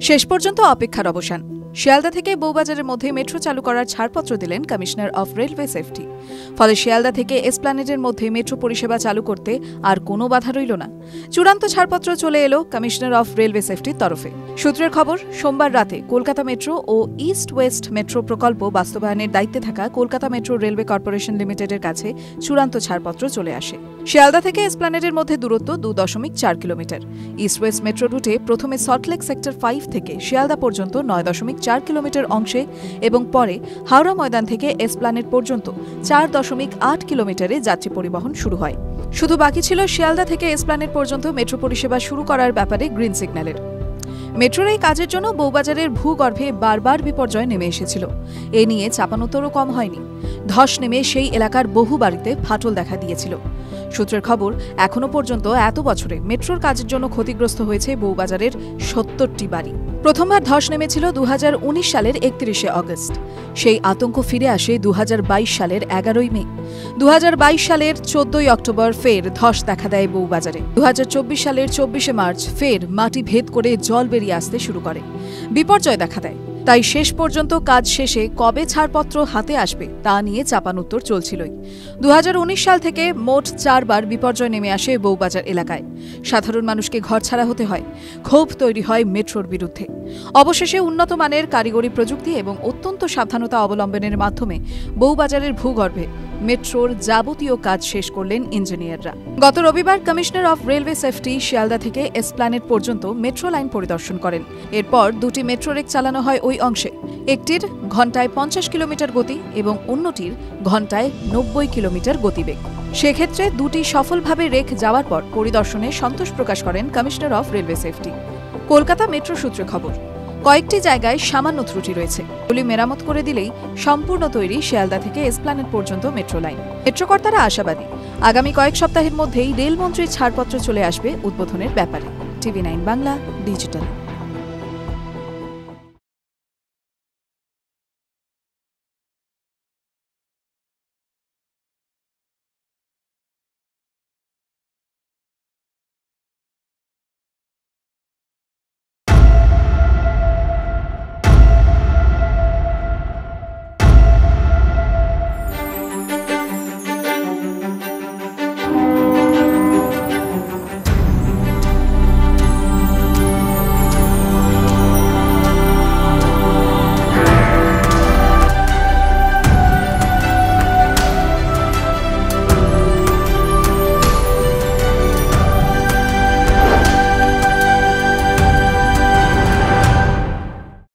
শেষ পর্যন্ত অপেক্ষার অবসান। শিয়ালদা থেকে বউবাজারের মধ্যে মেট্রো চালু করার ছাড়পত্র দিলেন কমিশনার অফ রেলওয়ে সেফটি। ফলে শিয়ালদা থেকে এসপ্ল্যানেডের মধ্যে মেট্রো পরিষেবা চালু করতে আর কোনো বাধা রইল না। চূড়ান্ত ছাড়পত্র চলে এলো কমিশনার অফ রেলওয়ে সেফটির তরফে। সূত্রের খবর, সোমবার রাতে কলকাতা মেট্রো ও ইস্ট ওয়েস্ট মেট্রো প্রকল্প বাস্তবায়নের দায়িত্বে থাকা কলকাতা মেট্রো রেলওয়ে কর্পোরেশন লিমিটেডের কাছে চূড়ান্ত ছাড়পত্র চলে আসে। শিয়ালদা থেকে এসপ্ল্যানেডের মধ্যে দূরত্ব 2.4 কিলোমিটার। ইস্ট ওয়েস্ট মেট্রো রুটে প্রথমে সল্টলেক সেক্টর 5 থেকে শিয়ালদা পর্যন্ত 9.4 কিলোমিটার অংশে এবং পরে হাওড়া ময়দান থেকে এসপ্ল্যানেড পর্যন্ত 4.8 কিলোমিটারে যাত্রী পরিবহন শুরু হয়। শুধু বাকি ছিল শিয়ালদা থেকে এসপ্ল্যানেড পর্যন্ত মেট্রো পরিষেবা শুরু করার ব্যাপারে গ্রিন সিগন্যালের। মেট্রোর এই কাজের জন্য বউবাজারের ভূগর্ভে বারবার বিপর্যয় নেমে এসেছিল। এ নিয়ে চাপানোতরও কম হয়নি। ধস নেমে সেই এলাকার বহু বাড়িতে ফাটল দেখা দিয়েছিল। সূত্রের খবর, এখনো পর্যন্ত এত বছরে মেট্রোর কাজের জন্য ক্ষতিগ্রস্ত হয়েছে বউবাজারের 70টি বাড়ি। প্রথমবার ধস নেমেছিল 2019 সালের 31শে অগস্ট। সেই আতঙ্ক ফিরে আসে 2022 সালের 11ই মে। 2022 সালের 14ই অক্টোবর ফের ধস দেখা দেয় বউবাজারে। 2024 সালের 24শে মার্চ ফের মাটি ভেদ করে জল বেরিয়ে আসতে শুরু করে। বিপর্যয় দেখা দেয়। তাই শেষ পর্যন্ত কাজ শেষে কবে ছাড়পত্র হাতে আসবে তা নিয়ে চাপানুত্তর চলছিলই। 2019 সাল থেকে মোট 4 বার বিপর্যয় নেমে আসে বউবাজার এলাকায়। সাধারণ মানুষকে ঘরছাড়া হতে হয়। ক্ষোভ তৈরি হয় মেট্রোর বিরুদ্ধে। অবশেষে উন্নত মানের কারিগরি প্রযুক্তি এবং অত্যন্ত সাবধানতা অবলম্বনের মাধ্যমে বউবাজারের ভূগর্ভে মেট্রোর যাবতীয় কাজ শেষ করলেন ইঞ্জিনিয়াররা। গত রবিবার commissioner of railway safety Sealdah থেকে এসপ্ল্যানেড পর্যন্ত মেট্রো লাইন পরিদর্শন করেন। এরপর দুটি মেট্রো রেক চালানো হয় ওই অংশে। একটির ঘণ্টায় 50 কিলোমিটার গতি এবং অন্যটির ঘণ্টায় 90 কিলোমিটার গতিবেগ। সেক্ষেত্রে দুটি সফলভাবে রেক যাওয়ার পর পরিদর্শনে সন্তোষ প্রকাশ করেন commissioner of railway safety. Kolkata metro সূত্রে খবর, কয়েকটি জায়গায় সামান্য ত্রুটি রয়েছে। এগুলি মেরামত করে দিলেই সম্পূর্ণ তৈরি শিয়ালদা থেকে এসপ্ল্যানেড পর্যন্ত মেট্রো লাইন। মেট্রোকর্তারা আশাবাদী, আগামী কয়েক সপ্তাহের মধ্যেই রেলমন্ত্রীর ছাড়পত্র চলে আসবে উদ্বোধনের ব্যাপারে। TV9 Bangla digital.